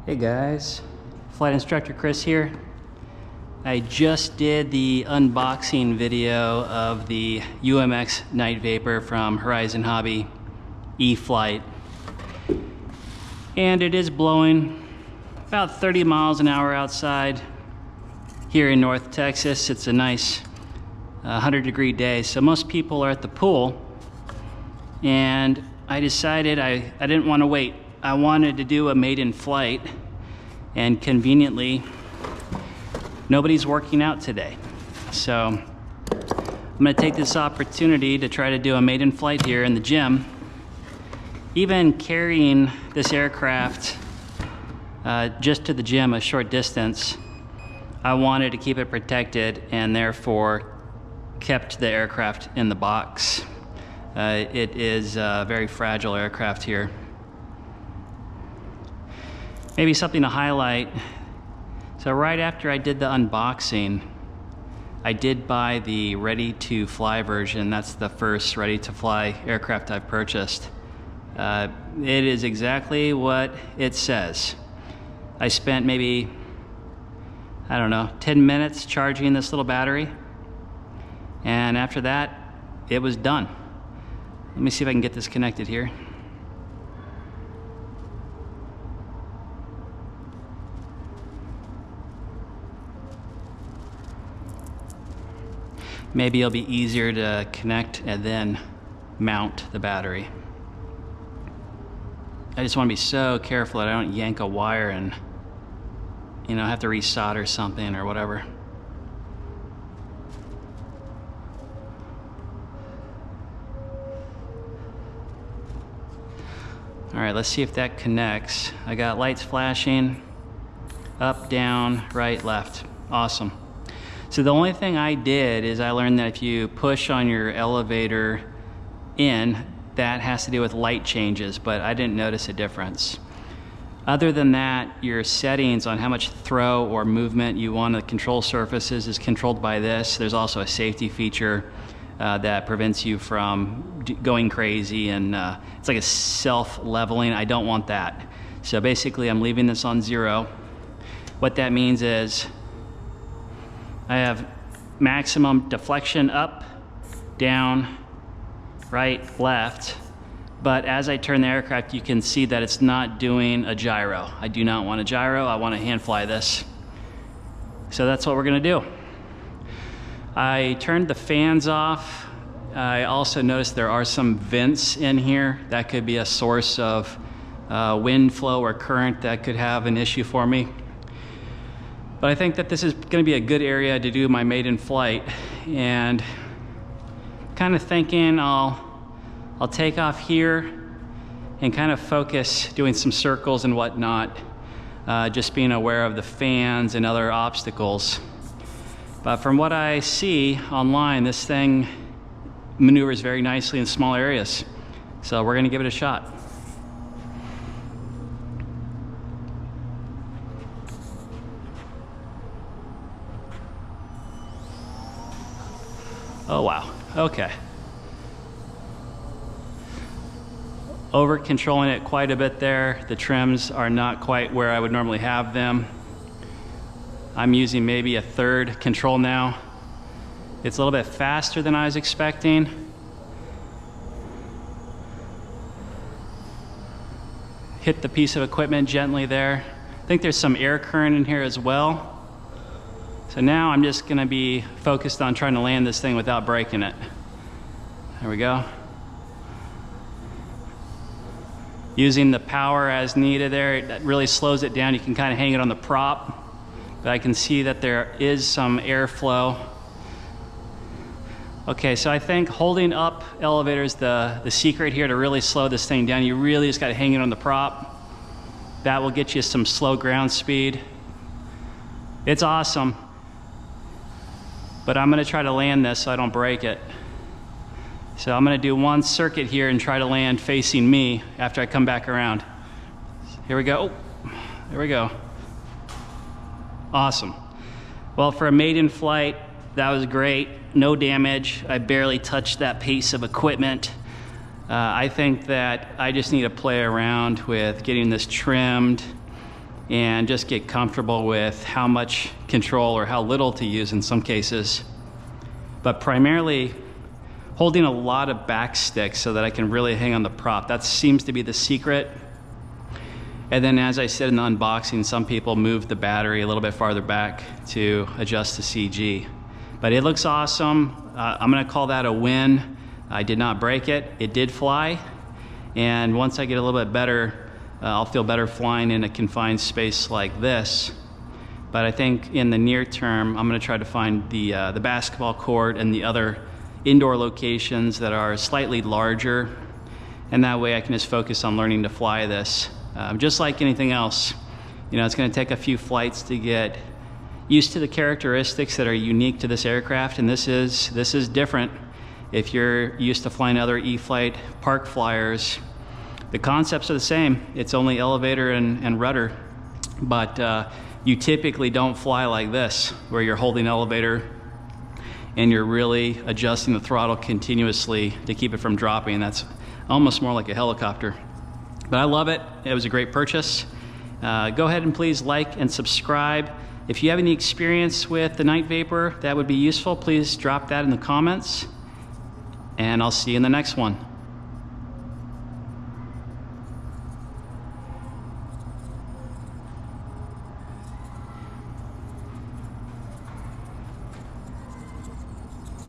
Hey guys, Flight Instructor Chris here. I just did the unboxing video of the UMX Night Vapor from Horizon Hobby E-flite. And it is blowing about 30 miles an hour outside here in North Texas. It's a nice 100-degree day, so most people are at the pool. And I decided I didn't want to wait. I wanted to do a maiden flight, and conveniently, nobody's working out today. So I'm gonna take this opportunity to try to do a maiden flight here in the gym. Even carrying this aircraft just to the gym a short distance, I wanted to keep it protected and therefore kept the aircraft in the box. It is a very fragile aircraft here. Maybe something to highlight. So right after I did the unboxing, I did buy the ready to fly version. That's the first ready to fly aircraft I've purchased. It is exactly what it says. I spent maybe, I don't know, 10 minutes charging this little battery. And after that, it was done. Let me see if I can get this connected here. Maybe it'll be easier to connect and then mount the battery. I just want to be so careful that I don't yank a wire and, you know, have to resolder something or whatever. All right, let's see if that connects. I got lights flashing, up, down, right, left. Awesome. So the only thing I did is I learned that if you push on your elevator in, that has to do with light changes, but I didn't notice a difference. Other than that, your settings on how much throw or movement you want to control surfaces is controlled by this. There's also a safety feature that prevents you from going crazy, and it's like a self-leveling. I don't want that. So basically I'm leaving this on 0. What that means is I have maximum deflection up, down, right, left, but as I turn the aircraft, you can see that it's not doing a gyro. I do not want a gyro, I want to hand fly this. So that's what we're gonna do. I turned the fans off. I also noticed there are some vents in here. That could be a source of wind flow or current that could have an issue for me. But I think that this is gonna be a good area to do my maiden flight, and kind of thinking I'll take off here and kind of focus doing some circles and whatnot, just being aware of the fans and other obstacles. But from what I see online, this thing maneuvers very nicely in small areas. So we're gonna give it a shot. Oh wow, okay. Over controlling it quite a bit there. The trims are not quite where I would normally have them. I'm using maybe a third control now. It's a little bit faster than I was expecting. Hit the piece of equipment gently there. I think there's some air current in here as well. So now I'm just gonna be focused on trying to land this thing without breaking it. There we go. Using the power as needed there, it really slows it down. You can kind of hang it on the prop, but I can see that there is some airflow. Okay, so I think holding up elevator is the secret here to really slow this thing down. You really just gotta hang it on the prop. That will get you some slow ground speed. It's awesome. But I'm gonna try to land this so I don't break it. So I'm gonna do one circuit here and try to land facing me after I come back around. Here we go. Oh, there we go. Awesome. Well, for a maiden flight, that was great. No damage. I barely touched that piece of equipment. I think that I just need to play around with getting this trimmed and just get comfortable with how much control or how little to use in some cases. But primarily holding a lot of back sticks so that I can really hang on the prop. That seems to be the secret. And then, as I said in the unboxing, some people move the battery a little bit farther back to adjust the CG. But it looks awesome. I'm gonna call that a win. I did not break it. It did fly. And once I get a little bit better, I'll feel better flying in a confined space like this. But I think in the near term, I'm gonna try to find the basketball court and the other indoor locations that are slightly larger. And that way I can just focus on learning to fly this. Just like anything else, you know, it's going to take a few flights to get used to the characteristics that are unique to this aircraft, and this is different. If you're used to flying other E-flite park flyers, the concepts are the same. It's only elevator and rudder, but you typically don't fly like this, where you're holding elevator and you're really adjusting the throttle continuously to keep it from dropping. That's almost more like a helicopter. But I love it. It was a great purchase. Go ahead and please like and subscribe. If you have any experience with the Night Vapor that would be useful, please drop that in the comments. And I'll see you in the next one.